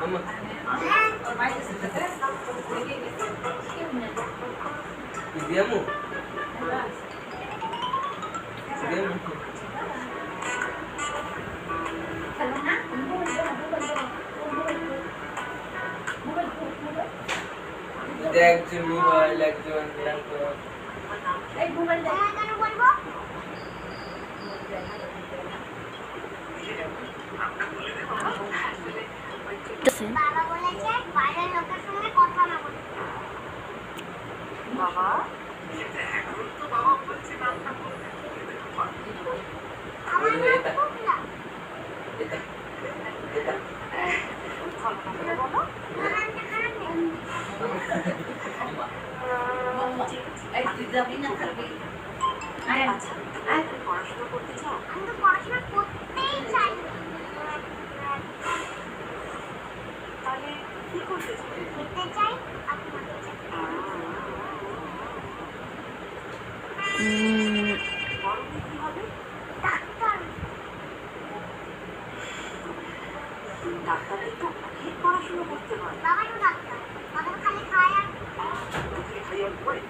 Mama. Idiamu. Idiamu. দেখ যে mobile একজন ল্যাপটপ এই মোবাইল কেন বলবো বাবা বলেছে বাইরের লোকের সঙ্গে কথা না বলতে বাবা এখন তো বাবা বলছে না আমার এটা এটা এটা বলো পড়াশোনা করতে চাও? আমি তো পড়াশোনা করতেই চাই। তাহলে কি করতে চাই? খেতে চাই, আপনাকে চাই। বড় কি হবে? ডাক্তার। ডাক্তার তো অনেক পড়াশোনা করতে হয়। বাবা তো ডাক্তার, বাবা খালি খায় আর খাই আর পড়ে।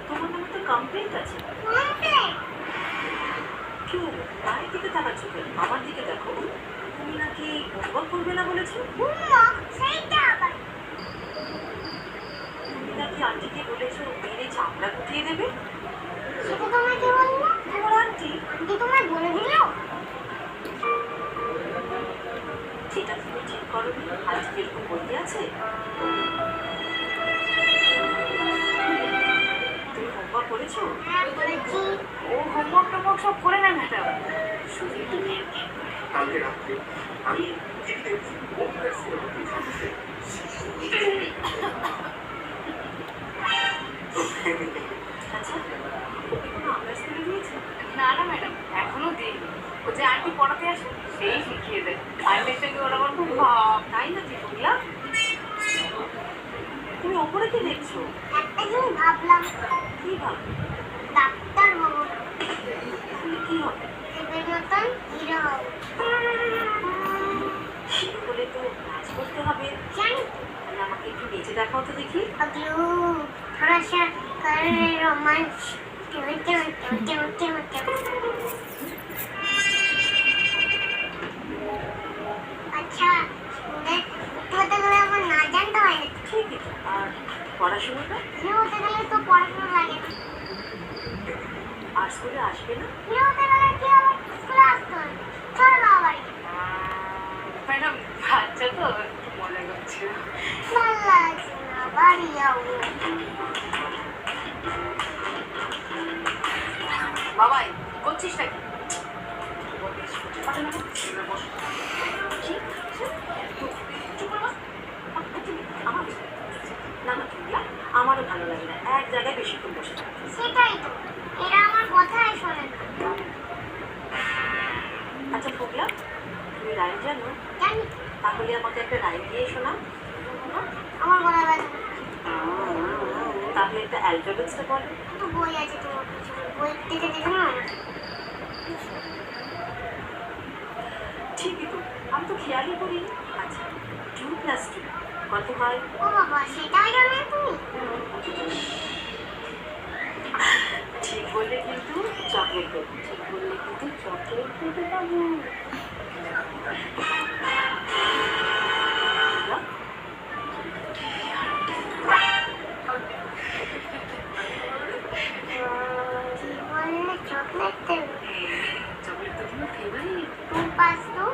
তোমার নামে তো কমপ্লেন্ট আছে। কি হলো? বাইরের দিকে তাকাচ্ছ কেন? আমার দিকে দেখো। তুমি নাকি হোমওয়ার্ক করবে না বলেছো? তুমি নাকি আন্টিকে বলেছো মেরে চামড়া গুটিয়ে দেবে? সেটা তোমায় কে বললো? তোমার আন্টি। আন্টি তোমায় বলে দিল? সেটা তুমি ঠিক করোনি? আজকে এরকম বলতে আছে? তুমি হোমওয়ার্ক করেছো? হ্যাঁ করেছি। ও হোমওয়ার্ক টোমওয়ার্ক সব করে না ম্যাডাম। শুধু তুমি কালকে রাত্রে আমি টিভিতে ওমকার সিনেমা দেখেছি। আচ্ছা ওকে কোনো আভাস করে দিয়েছে? না না ম্যাডাম এখনো দিইনি। ও যে আন্টি পড়াতে আসে সেই শিখিয়ে দেয়। আন্টির সঙ্গে ওরা আমার খুব ভাব। তাই না দীপকলা? তুমি ওপরে কি দেখছো? একটা জিনিস ভাবলাম। কি ভাবলে? ডাক্তার হবো। কি হবে? এদের মতন হিরো হবো। হিরো বলে তো নাচ করতে হবে। জানি তাহলে আমাকে একটু নেচে দেখাও তো দেখি। अगलो थोड़ा सा कर रोमांस अच्छा হতে গেলে আমার না জানতে হয় না। ঠিক আছে আর পড়াশোনাটা? হিরো হতে গেলে তো পড়াশোনা লাগে না। আর স্কুলে আসবে না? হিরো হতে গেলে কি হবে? স্কুলে আসতে হবে। চলো বাবা বাড়ি। ম্যাডাম বাচ্চা তো একটু মজা করছে। ভালো লাগছে না বাড়ি যাবো। বাবাই করছিস নাকি? আমারও ভালো লাগে না এক জায়গায় বেশিক্ষণ বসে থাকতে। সেটাই তো এরা আমার কথাই শোনে না। আচ্ছা ফুগলা তুমি রাইম জানো? জানি। তাহলে আমাকে একটা রাইম দিয়ে শোনাও। আমার গলা ব্যথা। তাহলে একটা অ্যালফাবেটসটা বলো। তো বই আছে তোমার কাছে বই দেখে দেখে না। ঠিকই তো আমি তো খেয়ালই করিনি। আচ্ছা 2 + 2 কত হয়? ও বাবা সেটাই জানো তুমি? ঠিক বললে কিন্তু চকলেট দেবো। ঠিক বললে কিন্তু চকলেট দেবে বাবু। চকলেট দেবে? চকলেট তো তোমার ফেভারিট। 2 + 2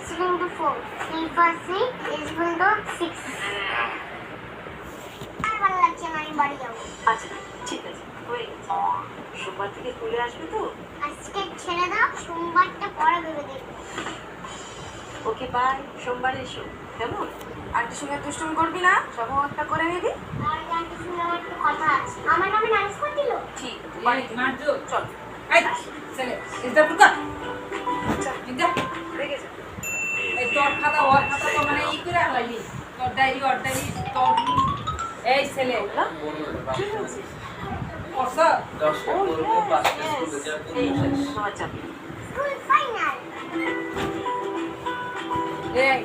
= 4 3 + 3 = 6। আর ভালো লাগছে না আমি বাড়ি যাবো। আচ্ছা ঠিক আছে হয়ে গেছে। সোমবার থেকে স্কুলে আসবে তো? আজকে ছেড়ে দাও সোমবারটা পরে ভেবে দেখবো। ওকে বাই সোমবার এসো কেমন? আন্টির সঙ্গে দুষ্টুমি করবি না সব হোমওয়ার্কটা করে নিবি। আর আন্টির সঙ্গে আমার একটু কথা আছে। আমার নামে নালিশ করে দিল। ঠিক বাড়ি মারজো চল। এই চলে এটা পুকা আচ্ছা বিদ্যা রেগে যা। এই তোর খাতা ওর খাতা তো মানে ই করে হলাইলি তোর ডায়েরি ওর ডায়েরি তোর এই ছেলে কি হচ্ছে? ও 10টা Oh, করবো, yes, 5টা yes. স্কুলে যাবো, এই, শেষ। তোমার চাবি। School final. এই